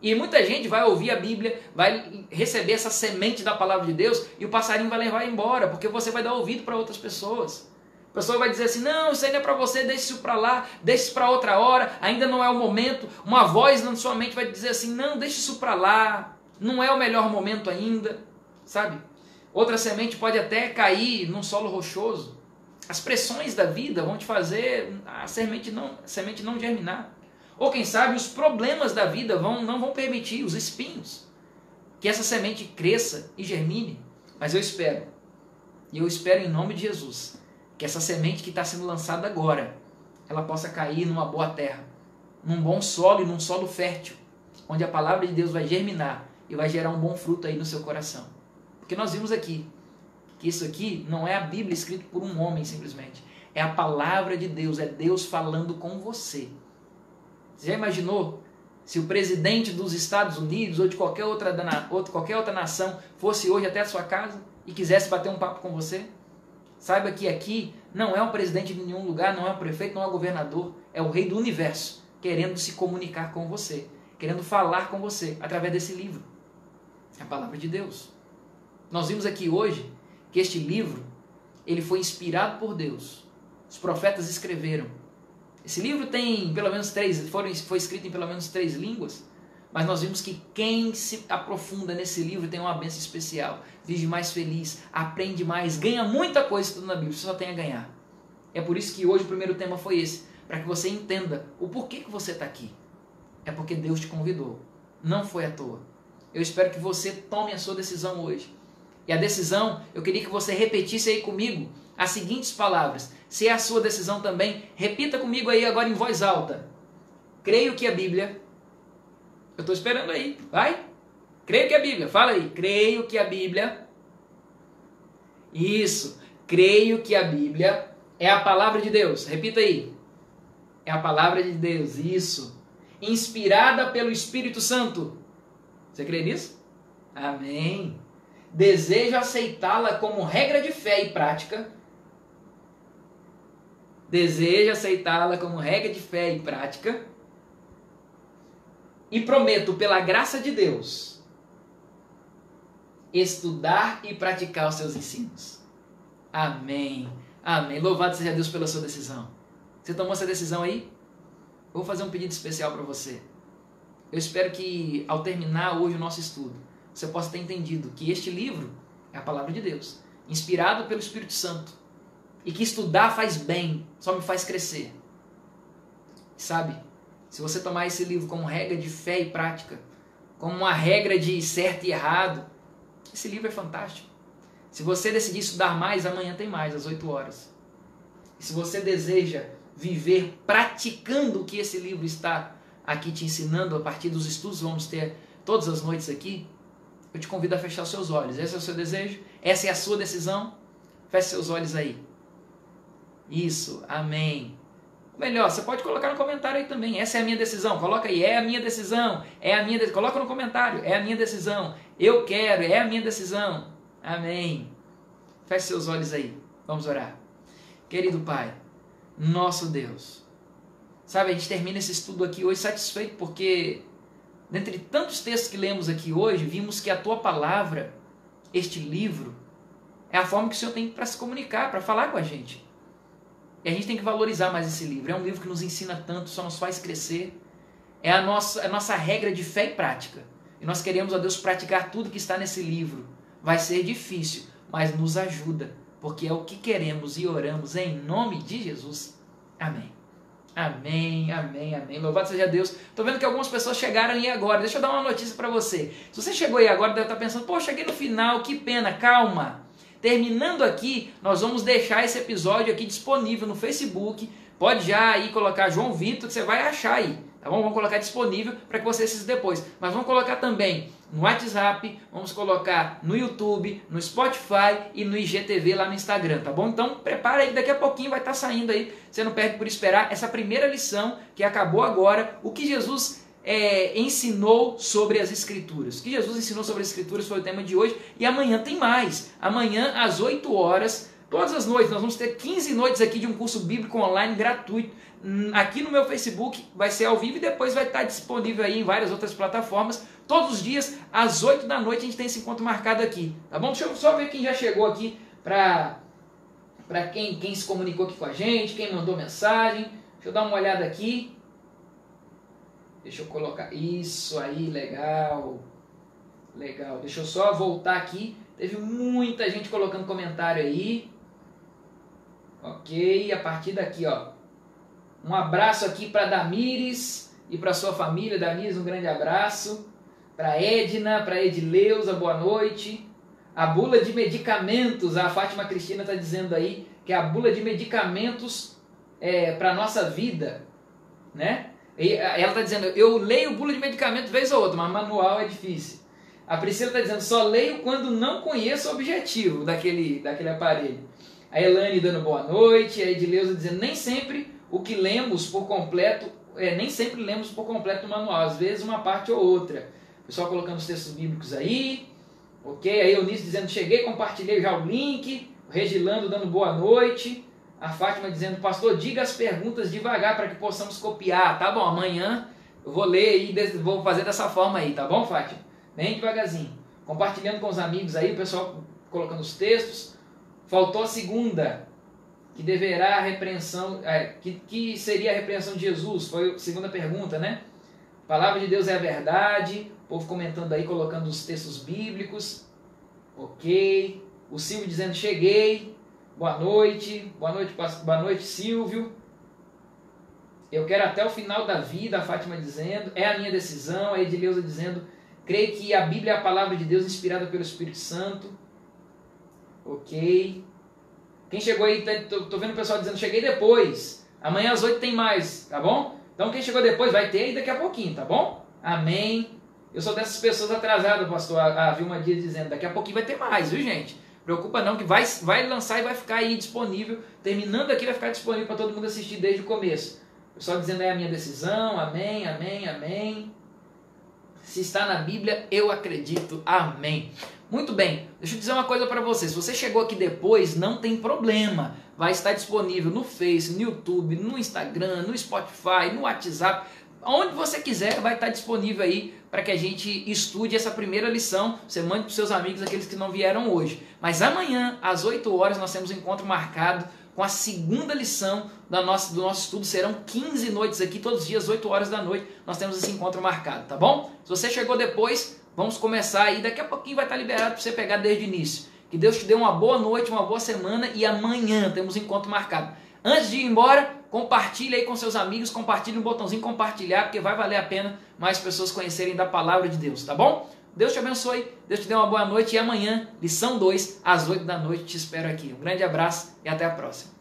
E muita gente vai ouvir a Bíblia, vai receber essa semente da palavra de Deus e o passarinho vai levar embora, porque você vai dar ouvido para outras pessoas. A pessoa vai dizer assim, não, isso ainda é para você, deixe isso para lá, deixe isso para outra hora, ainda não é o momento. Uma voz na sua mente vai dizer assim, não, deixe isso para lá, não é o melhor momento ainda, sabe? Outra semente pode até cair num solo rochoso. As pressões da vida vão te fazer a semente não germinar. Ou quem sabe os problemas da vida não vão permitir, os espinhos, que essa semente cresça e germine. Mas eu espero, e eu espero em nome de Jesus, que essa semente que está sendo lançada agora, ela possa cair numa boa terra, num bom solo e num solo fértil, onde a palavra de Deus vai germinar e vai gerar um bom fruto aí no seu coração. Porque nós vimos aqui, que isso aqui não é a Bíblia escrita por um homem simplesmente, é a palavra de Deus, é Deus falando com você. Você já imaginou se o presidente dos Estados Unidos ou de qualquer outra nação fosse hoje até a sua casa e quisesse bater um papo com você? Saiba que aqui não é um presidente de nenhum lugar, não é um prefeito, não é um governador, é o rei do universo querendo se comunicar com você, querendo falar com você através desse livro. É a palavra de Deus. Nós vimos aqui hoje que este livro ele foi inspirado por Deus. Os profetas escreveram. Esse livro tem pelo menos foi escrito em pelo menos 3 línguas, mas nós vimos que quem se aprofunda nesse livro tem uma bênção especial, vive mais feliz, aprende mais, ganha muita coisa tudo na Bíblia, você só tem a ganhar. É por isso que hoje o primeiro tema foi esse, para que você entenda o porquê que você está aqui. É porque Deus te convidou, não foi à toa. Eu espero que você tome a sua decisão hoje. E a decisão, eu queria que você repetisse aí comigo as seguintes palavras. Se é a sua decisão também, repita comigo aí agora em voz alta. Creio que a Bíblia... Eu estou esperando aí, vai? Creio que a Bíblia, fala aí. Creio que a Bíblia... Isso, creio que a Bíblia é a palavra de Deus. Repita aí. É a palavra de Deus, isso. Inspirada pelo Espírito Santo. Você crê nisso? Amém. Desejo aceitá-la como regra de fé e prática. Desejo aceitá-la como regra de fé e prática. E prometo, pela graça de Deus, estudar e praticar os seus ensinos. Amém. Amém. Louvado seja Deus pela sua decisão. Você tomou essa decisão aí? Eu vou fazer um pedido especial para você. Eu espero que, ao terminar hoje o nosso estudo, você possa ter entendido que este livro é a palavra de Deus, inspirado pelo Espírito Santo, e que estudar faz bem, só me faz crescer. Sabe, se você tomar esse livro como regra de fé e prática, como uma regra de certo e errado, esse livro é fantástico. Se você decidir estudar mais, amanhã tem mais, às 8 horas. E se você deseja viver praticando o que esse livro está aqui te ensinando, a partir dos estudos vamos ter todas as noites aqui, eu te convido a fechar os seus olhos. Esse é o seu desejo? Essa é a sua decisão? Feche seus olhos aí. Isso, amém. Melhor, você pode colocar no comentário aí também. Essa é a minha decisão. Coloca aí, é a minha decisão. É a minha decisão. Coloca no comentário, é a minha decisão. Eu quero, é a minha decisão. Amém. Feche seus olhos aí. Vamos orar. Querido Pai, nosso Deus. Sabe, a gente termina esse estudo aqui hoje satisfeito porque, dentre tantos textos que lemos aqui hoje, vimos que a Tua palavra, este livro, é a forma que o Senhor tem para se comunicar, para falar com a gente. E a gente tem que valorizar mais esse livro. É um livro que nos ensina tanto, só nos faz crescer. É a nossa regra de fé e prática. E nós queremos, ó Deus, praticar tudo que está nesse livro. Vai ser difícil, mas nos ajuda, porque é o que queremos e oramos em nome de Jesus. Amém. Amém, amém, amém. Louvado seja Deus. Estou vendo que algumas pessoas chegaram aí agora. Deixa eu dar uma notícia para você. Se você chegou aí agora, deve estar pensando, pô, cheguei no final, que pena, calma. Terminando aqui, nós vamos deixar esse episódio aqui disponível no Facebook. Pode já aí colocar João Vitor, que você vai achar aí, tá bom? Vamos colocar disponível para que você assista depois. Mas vamos colocar também no WhatsApp, vamos colocar no YouTube, no Spotify e no IGTV lá no Instagram, tá bom? Então prepara aí, daqui a pouquinho vai estar saindo aí. Você não perde por esperar essa primeira lição que acabou agora. O que Jesus ensinou sobre as Escrituras. O que Jesus ensinou sobre as Escrituras foi o tema de hoje. E amanhã tem mais. Amanhã, às 8 horas, Todas as noites, nós vamos ter 15 noites aqui de um curso bíblico online gratuito. Aqui no meu Facebook vai ser ao vivo e depois vai estar disponível aí em várias outras plataformas. Todos os dias, às 8 da noite, a gente tem esse encontro marcado aqui. Tá bom? Deixa eu só ver quem já chegou aqui para quem se comunicou aqui com a gente, quem mandou mensagem. Deixa eu dar uma olhada aqui. Deixa eu colocar. Isso aí, legal. Legal. Deixa eu só voltar aqui. Teve muita gente colocando comentário aí. Ok, a partir daqui, ó. Um abraço aqui para Damires e para sua família. Damires, um grande abraço. Para Edna, para Edileuza, boa noite. A bula de medicamentos, a Fátima Cristina está dizendo aí que a bula de medicamentos para a nossa vida, né? E ela está dizendo, eu leio bula de medicamento vez ou outra, mas manual é difícil. A Priscila está dizendo, só leio quando não conheço o objetivo daquele aparelho. A Elane dando boa noite, a Edileuza dizendo, nem sempre o que lemos por completo, nem sempre lemos por completo o manual, às vezes uma parte ou outra. O pessoal colocando os textos bíblicos aí, ok? A Eunice dizendo, cheguei, compartilhei já o link. O Regilando dando boa noite. A Fátima dizendo, pastor, diga as perguntas devagar para que possamos copiar. Tá bom, amanhã eu vou ler aí, vou fazer dessa forma aí, tá bom, Fátima? Bem devagarzinho. Compartilhando com os amigos aí, o pessoal colocando os textos. Faltou a segunda, que deverá a repreensão, que seria a repreensão de Jesus? Foi a segunda pergunta, né? A palavra de Deus é a verdade. O povo comentando aí, colocando os textos bíblicos. Ok. O Silvio dizendo, cheguei. Boa noite, boa noite, Silvio. Eu quero até o final da vida, a Fátima dizendo, é a minha decisão. A Edileuza dizendo, creio que a Bíblia é a palavra de Deus inspirada pelo Espírito Santo. Ok. Quem chegou aí, tô vendo o pessoal dizendo, cheguei depois. Amanhã às 8 tem mais, tá bom? Então quem chegou depois vai ter aí daqui a pouquinho, tá bom? Amém. Eu sou dessas pessoas atrasadas, pastor. A Vilma Dias dizendo, daqui a pouquinho vai ter mais, viu, gente? Preocupa não, que vai lançar e vai ficar aí disponível. Terminando aqui, vai ficar disponível para todo mundo assistir desde o começo. O pessoal dizendo, é a minha decisão, amém, amém, amém. Se está na Bíblia, eu acredito, amém. Muito bem, deixa eu dizer uma coisa para você. Se você chegou aqui depois, não tem problema. Vai estar disponível no Face, no YouTube, no Instagram, no Spotify, no WhatsApp. Onde você quiser, vai estar disponível aí para que a gente estude essa primeira lição. Você mande para os seus amigos, aqueles que não vieram hoje. Mas amanhã, às 8 horas, nós temos um encontro marcado com a segunda lição do nosso estudo. Serão 15 noites aqui, todos os dias, 8 horas da noite, nós temos esse encontro marcado, tá bom? Se você chegou depois, vamos começar aí. Daqui a pouquinho vai estar liberado para você pegar desde o início. Que Deus te dê uma boa noite, uma boa semana e amanhã temos um encontro marcado. Antes de ir embora, compartilhe aí com seus amigos, compartilhe no botãozinho compartilhar, porque vai valer a pena mais pessoas conhecerem da palavra de Deus, tá bom? Deus te abençoe, Deus te dê uma boa noite e amanhã, lição 2, às 8 da noite, te espero aqui. Um grande abraço e até a próxima.